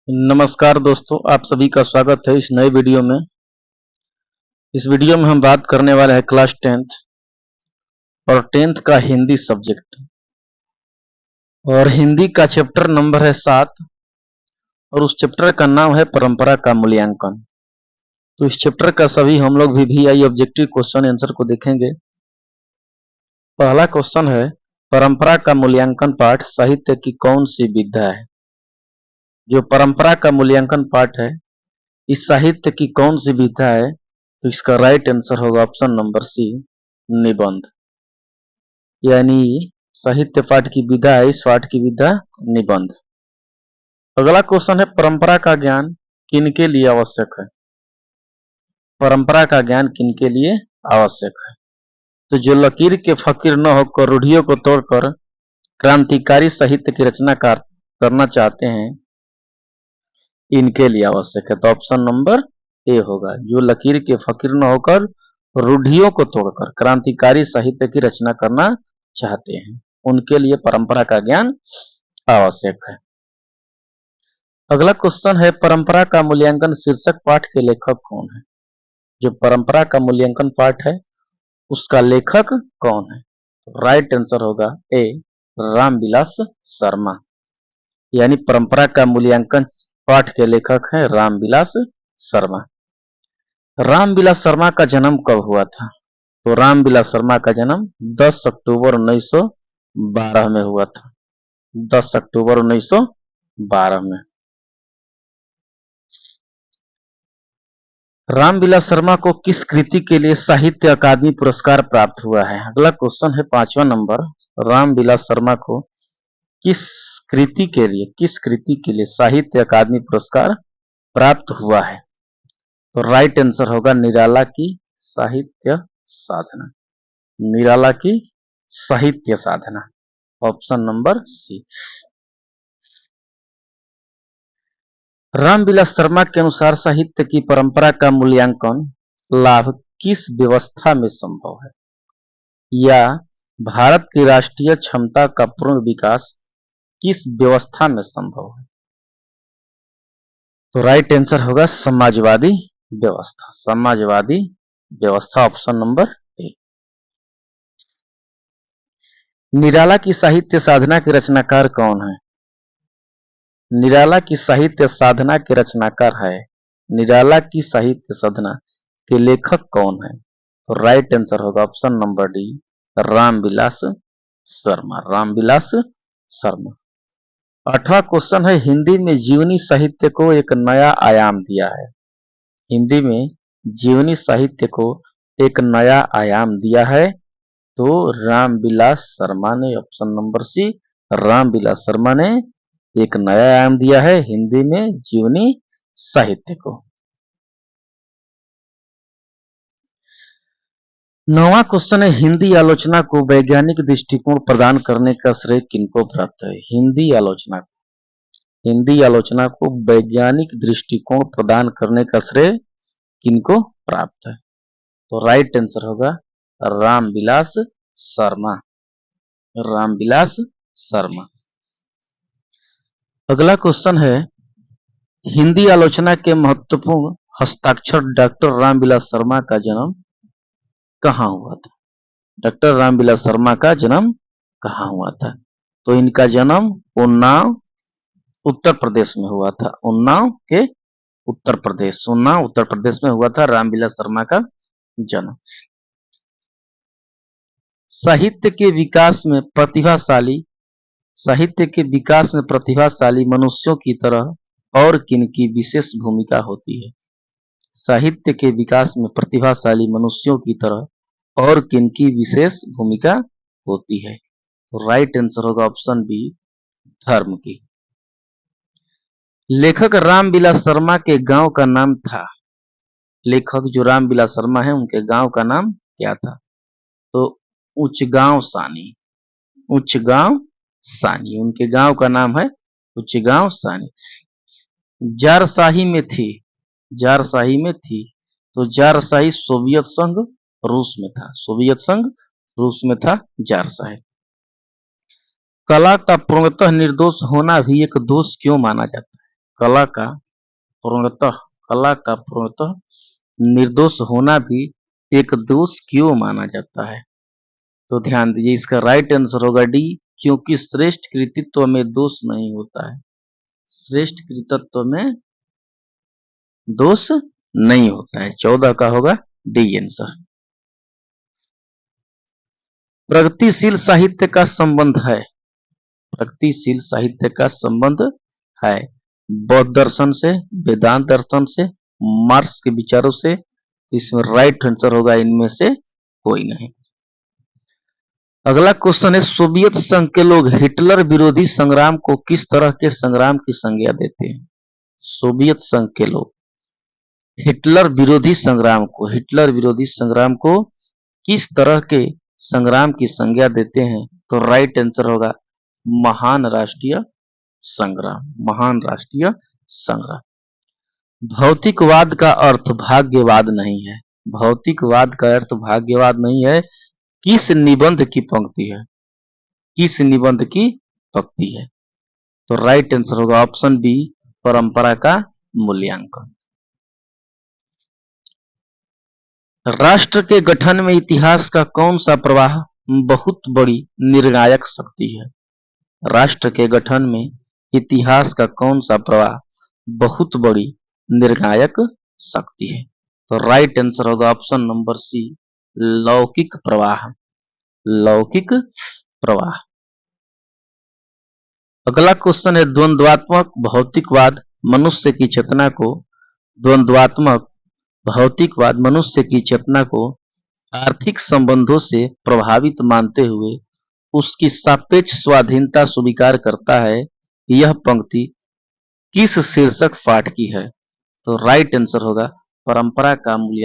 नमस्कार दोस्तों, आप सभी का स्वागत है इस नए वीडियो में। इस वीडियो में हम बात करने वाले हैं क्लास 10th और 10th का हिंदी सब्जेक्ट, और हिंदी का चैप्टर नंबर है 7 और उस चैप्टर का नाम है परंपरा का मूल्यांकन। तो इस चैप्टर का सभी हम लोग VVI ऑब्जेक्टिव क्वेश्चन आंसर को देखेंगे। पहला क्वेश्चन है, परंपरा का मूल्यांकन पाठ साहित्य की कौन सी विधा है? जो परंपरा का मूल्यांकन पाठ है, इस साहित्य की कौन सी विधा है? तो इसका राइट आंसर होगा ऑप्शन नंबर सी, निबंध। यानी साहित्य पाठ की विधा है, इस पाठ की विधा निबंध। अगला क्वेश्चन है, परंपरा का ज्ञान किनके लिए आवश्यक है? परंपरा का ज्ञान किनके लिए आवश्यक है? तो जो लकीर के फकीर न होकर रूढ़ियों को तोड़कर क्रांतिकारी साहित्य की रचना करना चाहते हैं, इनके लिए आवश्यक है। तो ऑप्शन नंबर ए होगा, जो लकीर के फकीर न होकर रूढ़ियों को तोड़कर क्रांतिकारी साहित्य की रचना करना चाहते हैं, उनके लिए परंपरा का ज्ञान आवश्यक है। अगला क्वेश्चन है, परंपरा का मूल्यांकन शीर्षक पाठ के लेखक कौन है? जो परंपरा का मूल्यांकन पाठ है, उसका लेखक कौन है? राइट आंसर होगा ए, रामविलास शर्मा। यानी परंपरा का मूल्यांकन पाठ के लेखक हैं रामविलास शर्मा। रामविलास शर्मा का जन्म कब हुआ था? तो रामविलास शर्मा का जन्म 10 अक्टूबर 1912 में हुआ था। 10 अक्टूबर 1912 में। रामविलास शर्मा को किस कृति के लिए साहित्य अकादमी पुरस्कार प्राप्त हुआ है? अगला क्वेश्चन है 5वां नंबर, रामविलास शर्मा को किस कृति के लिए साहित्य अकादमी पुरस्कार प्राप्त हुआ है? तो राइट आंसर होगा निराला की साहित्य साधना। निराला की साहित्य साधना, option number C. Ramvilas Sharma के अनुसार साहित्य की परंपरा का मूल्यांकन लाभ किस व्यवस्था में संभव है? या भारत की राष्ट्रीय क्षमता का पूर्ण विकास किस व्यवस्था में संभव है? तो राइट आंसर होगा समाजवादी व्यवस्था। समाजवादी व्यवस्था, ऑप्शन नंबर ए। निराला की साहित्य साधना के रचनाकार कौन है? निराला की साहित्य साधना के रचनाकार है, निराला की साहित्य साधना के लेखक कौन है? तो राइट आंसर होगा option number D, Ramvilas Sharma. Ramvilas Sharma. 8वां क्वेश्चन है, हिंदी में जीवनी साहित्य को एक नया आयाम दिया है। हिंदी में जीवनी साहित्य को एक नया आयाम दिया है, तो रामविलास शर्मा ने, option number C, Ramvilas Sharma ने एक नया आयाम दिया है हिंदी में जीवनी साहित्य को। 9वां क्वेश्चन है, हिंदी आलोचना को वैज्ञानिक दृष्टिकोण प्रदान करने का श्रेय किनको प्राप्त है? हिंदी आलोचना को वैज्ञानिक दृष्टिकोण प्रदान करने का श्रेय किनको प्राप्त है? तो राइट आंसर होगा रामविलास शर्मा। रामविलास शर्मा। अगला क्वेश्चन है, हिंदी आलोचना के महत्वपूर्ण हस्ताक्षर डॉक्टर रामविलास शर्मा का जन्म कहाँ हुआ था? डॉक्टर रामविलास शर्मा का जन्म कहाँ हुआ था? तो इनका जन्म उन्नाव उत्तर प्रदेश में हुआ था। उन्नाव उत्तर प्रदेश में हुआ था रामविलास शर्मा का जन्म। साहित्य के विकास में प्रतिभाशाली मनुष्यों की तरह और किनकी विशेष भूमिका होती है? साहित्य के विकास में प्रतिभाशाली मनुष्यों की तरह और किनकी विशेष भूमिका होती है? तो राइट आंसर होगा ऑप्शन बी, धर्म की। लेखक रामविलास शर्मा के गांव का नाम था। लेखक जो रामविलास शर्मा है, उनके गांव का नाम क्या था? तो उच्चगांव सानी। उच्चगांव सानी, उनके गांव का नाम है उच्चगांव सानी। जारशाही में थी, तो जारशाही सोवियत संघ रूस में था। सोवियत संघ रूस में था जारशाही। कला का पूर्णतः निर्दोष होना भी एक दोष क्यों माना जाता है? कला का पूर्णतः निर्दोष होना भी एक दोष क्यों माना जाता है? तो ध्यान दीजिए, इसका राइट आंसर होगा डी, क्योंकि श्रेष्ठ कृतित्व में दोष नहीं होता है। श्रेष्ठ कृतित्व में दोष नहीं होता है। 14 का होगा डी आंसर। प्रगतिशील साहित्य का संबंध है, प्रगतिशील साहित्य का संबंध है बौद्ध दर्शन से, वेदांत दर्शन से, मार्क्स के विचारों से। तो इसमें राइट आंसर होगा इनमें से कोई नहीं। अगला क्वेश्चन है, सोवियत संघ के लोग हिटलर विरोधी संग्राम को किस तरह के संग्राम की संज्ञा देते हैं? सोवियत संघ के लोग हिटलर विरोधी संग्राम को किस तरह के संग्राम की संज्ञा देते हैं? तो राइट आंसर होगा महान राष्ट्रीय संग्राम, महान राष्ट्रीय संग्राम। भौतिकवाद का अर्थ भाग्यवाद नहीं है, भौतिकवाद का अर्थ भाग्यवाद नहीं है। किस निबंध की पंक्ति है? किस निबंध की पंक्ति है? तो राइट आंसर होगा ऑप्शन बी, परंपरा का मूल्यांकन। राष्ट्र के गठन में इतिहास का कौन सा प्रवाह बहुत बड़ी निर्णायक शक्ति है? राष्ट्र के गठन में इतिहास का कौन सा प्रवाह बहुत बड़ी निर्णायक शक्ति है? तो राइट आंसर होगा ऑप्शन नंबर सी, लौकिक प्रवाह, लौकिक प्रवाह। अगला क्वेश्चन है, द्वंद्वात्मक भौतिकवाद मनुष्य की चेतना को, द्वंद्वात्मक भौतिकवाद मनुष्य की चेतना को आर्थिक संबंधों से प्रभावित मानते हुए उसकी सापेक्ष स्वाधीनता स्वीकार करता है। यह पंक्ति किस शीर्षक पाठ की है? तो राइट आंसर होगा परंपरा का मूल्यांकन।